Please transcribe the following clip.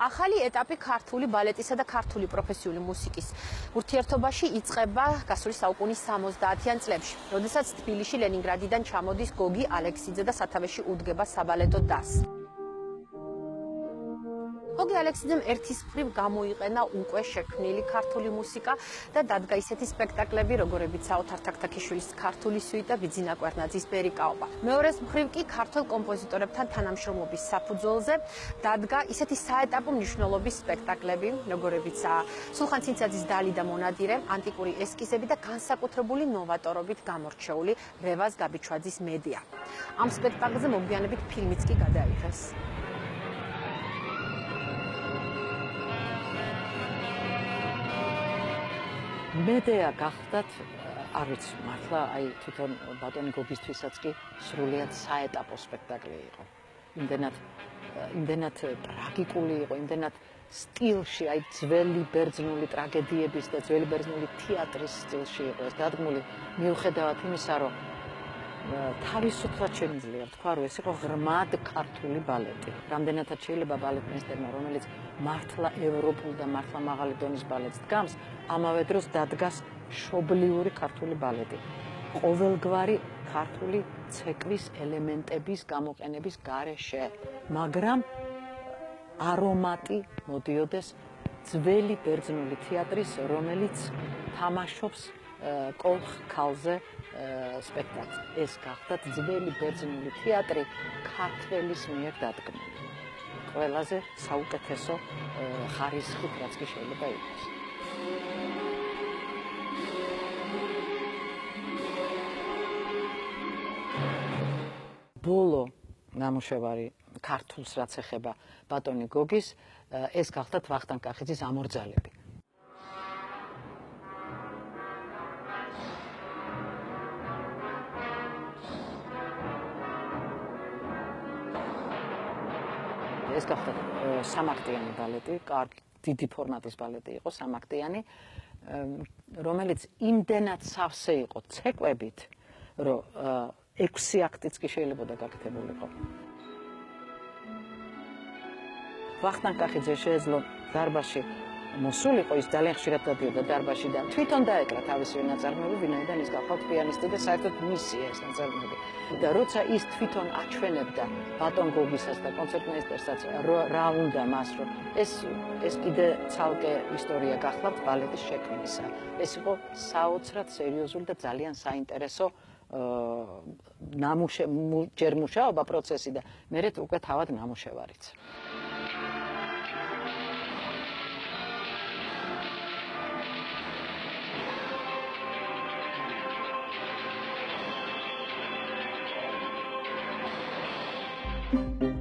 ახალი ეტაპი ქართული ბალეტისა და ქართული პროფესიული მუსიკის ურთიერთობაში იწყება გასული საუკუნის 70-იან წლებში, როდესაც თბილისში ლენინგრადიდან ჩამოდის გოგი ალექსიძე და სათავეში უდგება საბალეტო დასს. გოგი ალექსიძემ ერთისმხრივ გამოიყენა უკვე შექმნილი ქართული მუსიკა და დადგა ისეთი სპექტაკლები, როგორებიცაა ოთარ თაქთაქიშვილის ქართული სუიტა, ბიძინა კვერნაძის ბერიკაობა. მეორეს მხრივ კი ქართველ კომპოზიტორებთან თანამშრომლობის საფუძველზე დადგა ისეთი საეტაპო მნიშვნელობის სპექტაკლები, როგორებიცაა სულხან ცინცაძის დალი და მონადირე, ანტიკური ესკიზები და განსაკუთრებული ნოვატორობით გამორჩეული რევაზ გაბიჩვაძის მედია. ამ სპექტაკლზე მოგვიანებით ფილმიც კი გადაიღეს. მედეა გახდათ, არ ვიცი, მართლა აი თვითონ ბატონი გოგისთვისაც კი სრულიად საეტაპო სპექტაკლი იყო. იმდენად ტრაგიკული იყო, იმდენად სტილში, აი ძველი ბერძნული ტრაგედიების და ძველი ბერძნული თეატრის სტილში იყო ეს დადგმული, მიუხედავად იმისა, რომ თავისუფლად შემიძლია თქვა, რომ ეს იყო ღრმად ქართული ბალეტი. რამდენადაც შეიძლება ბალეტმეისტერმა, რომელიც მართლა ევროპულ და მართლა მაღალი დონის ბალეტს დგამს, ამავე დროს დადგას მშობლიური ქართული ბალეტი. ყოველგვარი ქართული ცეკვის ელემენტების გამოყენების გარეშე, მაგრამ არომატი მოდიოდეს ძველი ბერძნული თეატრის, რომელიც თამაშობს კოლხ ქალზე სპექტაკლს. ეს გახდათ ძველი ბერძნული თეატრი ქართველის მიერ დადგმული. ყველაზე საუკეთესო ხარისხით, რაც კი შეიძლება იყოს. ბოლო ნამუშევარი ქართულს რაც ეხება ბატონი გოგის, ეს გახდათ ვახტანგ კახიძის ამორძალები. ეს გახდა სამაქტიანი ბალეტი, დიდი ფორმატის ბალეტი იყო, სამაქტიანი, რომელიც იმდენად სავსე იყო ცეკვებით, რომ 6 აქტიც კი შეიძლება გაკეთებულიყო. ვახტანგ კახიძე შეეძლო დარბაზში მოსულიყო, ის ძალიან ხშირად დადიოდა დარბაზში და თვითონ დაეკრა თავისი ნაწარმოები, ვინაიდან ის გახლავთ პიანისტი და საერთოდ მისია ეს ნაწარმოები. და როცა ის თვითონ აჩვენებდა ბატონ გოგისაც და კონცერტმეისტერსაც რა უნდა მას, რომ ეს კიდე ცალკე ისტორია გახლავთ ბალეტის შექმნისა. ეს იყო საოცრად სერიოზული და ძალიან საინტერესო ჯერ მუშაობა პროცესი და მერე უკვე თავად ნამუშევარიც. Thank you.